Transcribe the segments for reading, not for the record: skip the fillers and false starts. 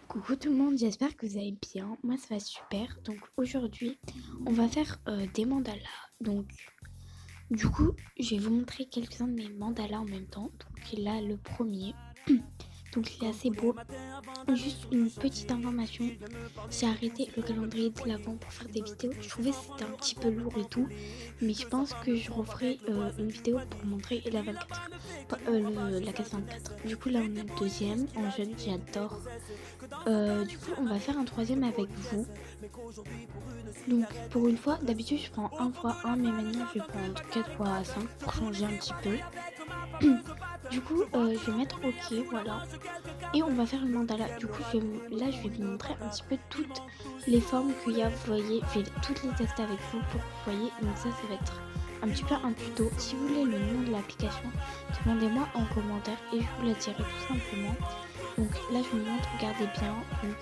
Coucou tout le monde, j'espère que vous allez bien. Moi ça va super. Donc aujourd'hui, on va faire des mandalas. Donc du coup, je vais vous montrer quelques-uns de mes mandalas en même temps. Donc là, le premier. Donc il est assez beau. Juste une petite information, j'ai arrêté le calendrier de l'avant pour faire des vidéos. Je trouvais que c'était un petit peu lourd et tout, mais je pense que je referai une vidéo pour montrer la 24, la 424. Du coup là on est le deuxième en jeune, j'adore. Du coup on va faire un troisième avec vous. Donc pour une fois, d'habitude je prends 1 x 1, mais maintenant je vais prendre 4 x 5 pour changer un petit peu. Du coup je vais mettre OK, voilà. Et on va faire le mandala. Du coup, là, je vais vous montrer un petit peu toutes les formes qu'il y a. Vous voyez, je vais toutes les tester avec vous pour que vous voyez. Donc ça va être un petit peu un tuto. Si vous voulez le nom de l'application, demandez-moi en commentaire et je vous la dirai tout simplement. Donc là, je vous montre, regardez bien. Donc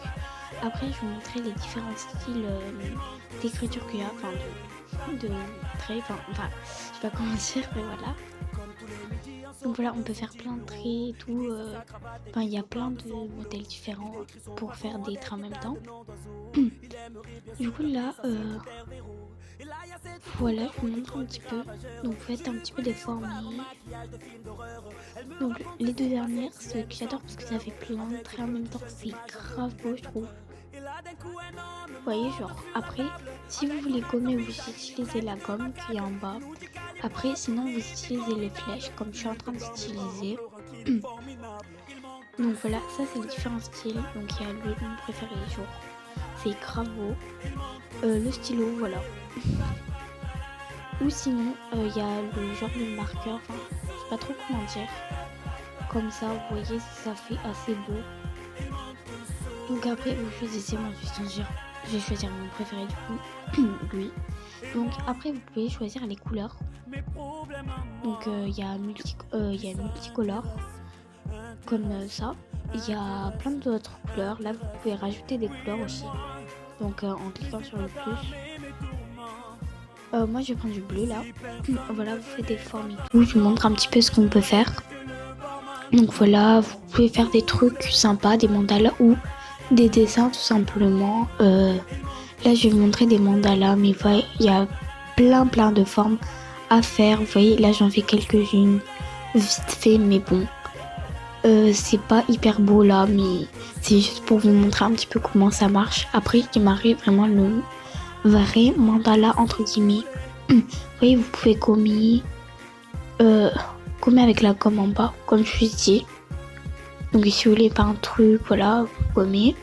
après, je vais vous montrer les différents styles d'écriture qu'il y a. Enfin, de traits. Enfin, je sais pas comment dire, mais voilà. Donc voilà, on peut faire plein de traits et tout. Enfin, il y a plein de modèles différents pour faire des traits en même temps. Du coup, là, voilà, je vous montre un petit peu. Donc, vous faites un petit peu des formes. Donc, les deux dernières, ce que j'adore parce que ça fait plein de traits en même temps. C'est grave beau, je trouve. Vous voyez, genre, après, si vous voulez gommer, vous utilisez la gomme qui est en bas. Après, sinon, vous utilisez les flèches comme je suis en train d'utiliser. Donc voilà, ça c'est les différents styles. Donc il y a mon préféré, genre, c'est grave beau. Le stylo, voilà. Ou sinon, il y a le genre de marqueur, enfin, je sais pas trop comment dire. Comme ça, vous voyez, ça fait assez beau. Donc après, vous choisissez, moi je vais choisir mon préféré du coup, lui. Donc après, vous pouvez choisir les couleurs. Donc il y a multicolore, comme ça. Il y a plein d'autres couleurs. Là, vous pouvez rajouter des couleurs aussi. Donc en cliquant sur le plus. Moi, je vais prendre du bleu là. Voilà, vous faites des formes et tout. Je vous montre un petit peu ce qu'on peut faire. Donc voilà, vous pouvez faire des trucs sympas, des mandalas ou des dessins tout simplement. Là, je vais vous montrer des mandalas, mais voilà, il y a plein de formes à faire. Vous voyez, là, j'en fais quelques-unes vite fait, mais bon. C'est pas hyper beau là, mais c'est juste pour vous montrer un petit peu comment ça marche. Après, il m'arrive vraiment le vrai mandala entre guillemets. Vous voyez, vous pouvez gommer avec la gomme en bas, comme je vous dis. Donc si vous voulez pas un truc, voilà, vous gommez.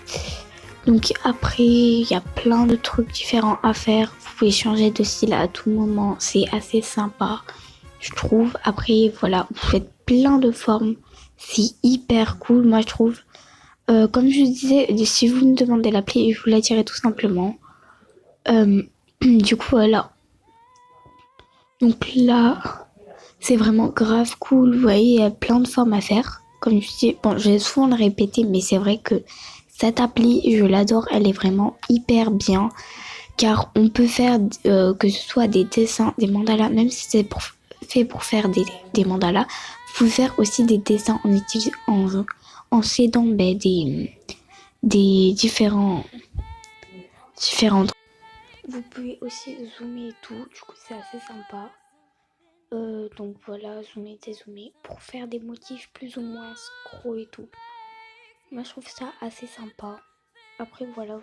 Donc après, il y a plein de trucs différents à faire. Vous pouvez changer de style à tout moment. C'est assez sympa, je trouve. Après, voilà, vous faites plein de formes. C'est hyper cool, moi je trouve. Comme je disais, si vous me demandez l'appli, je vous la dirai tout simplement. Du coup, voilà. Donc là, c'est vraiment grave cool. Vous voyez, il y a plein de formes à faire. Comme je dis, bon, je vais souvent le répéter, mais c'est vrai que cette appli, je l'adore. Elle est vraiment hyper bien. Car on peut faire que ce soit des dessins, des mandalas, même si c'est fait pour faire des mandalas. Vous pouvez faire aussi des dessins en s'aidant des différents. Vous pouvez aussi zoomer et tout. Du coup, c'est assez sympa. Donc voilà, zoomer, dézoomer pour faire des motifs plus ou moins scro et tout. Moi je trouve ça assez sympa. Après voilà,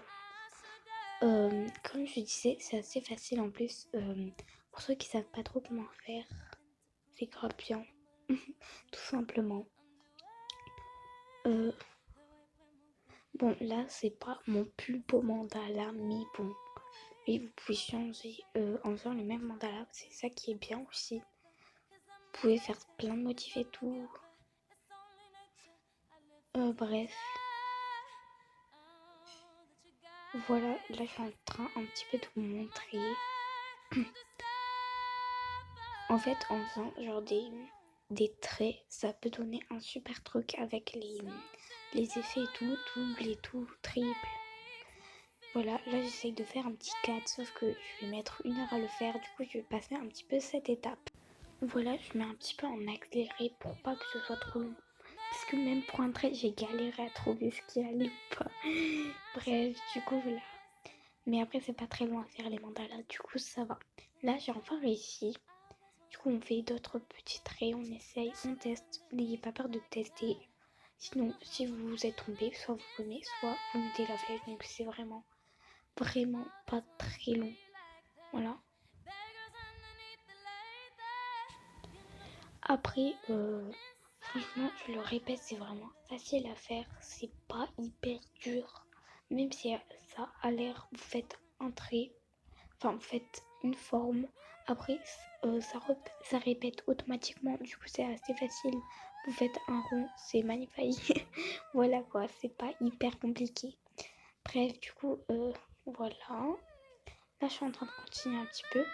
comme je disais, c'est assez facile en plus. Pour ceux qui savent pas trop comment faire, c'est grave bien, tout simplement. Bon là c'est pas mon plus beau mandala, mais bon. Et vous pouvez changer en faisant le même mandala, c'est ça qui est bien aussi. Vous pouvez faire plein de motifs et tout. Bref. Voilà, là je suis en train un petit peu de vous montrer. En fait, en faisant genre des traits, ça peut donner un super truc avec les effets et tout, double et tout, triple. Voilà, là j'essaye de faire un petit 4, sauf que je vais mettre 1 heure à le faire, du coup je vais passer un petit peu cette étape. Voilà, je mets un petit peu en accéléré pour pas que ce soit trop long. parce que même pour un trait, j'ai galéré à trouver ce qui allait pas. Bref, du coup, voilà. Mais après, c'est pas très loin à faire les mandalas, du coup, ça va. Là, j'ai enfin réussi. Du coup, on fait d'autres petits traits, on essaye, on teste. N'ayez pas peur de tester. Sinon, si vous êtes tombé, soit vous prenez, soit vous mettez la flèche. Donc, c'est vraiment pas très long. Voilà. Après, franchement, je le répète, c'est vraiment facile à faire. C'est pas hyper dur. Même si ça a l'air, vous faites un trait, enfin, vous faites une forme. Après, ça répète automatiquement. Du coup, c'est assez facile. Vous faites un rond, c'est magnifique. Voilà quoi, c'est pas hyper compliqué. Bref, du coup, voilà. Là, je suis en train de continuer un petit peu.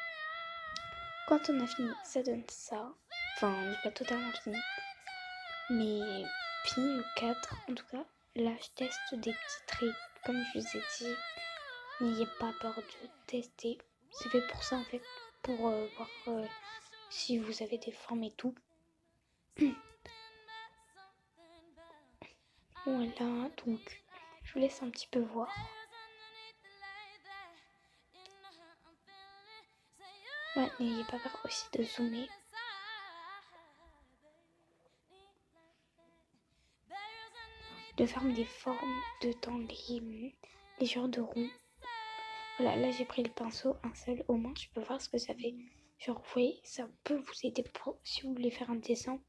Quand on a fini, ça donne ça. Enfin, on n'est pas totalement fini. Mais fini le 4, en tout cas. Là, je teste des petits traits. Comme je vous ai dit, n'ayez pas peur de tester. C'est fait pour ça, en fait. Pour voir si vous avez des formes et tout. Voilà, donc je vous laisse un petit peu voir. Ouais, n'ayez pas peur aussi de zoomer. De faire des formes dans les genres de ronds. Voilà, là j'ai pris le pinceau, un seul au moins, je peux voir ce que ça fait. Genre, vous voyez, ça peut vous aider si vous voulez faire un dessin.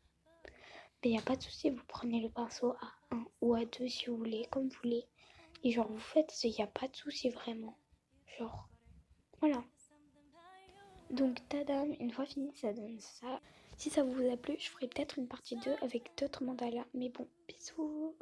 Mais il n'y a pas de souci, vous prenez le pinceau à 1 ou à 2 si vous voulez, comme vous voulez. Et genre, vous faites, il n'y a pas de souci vraiment. Genre, voilà. Donc, tadam, une fois fini, ça donne ça. Si ça vous a plu, je ferai peut-être une partie 2 avec d'autres mandalas. Mais bon, bisous.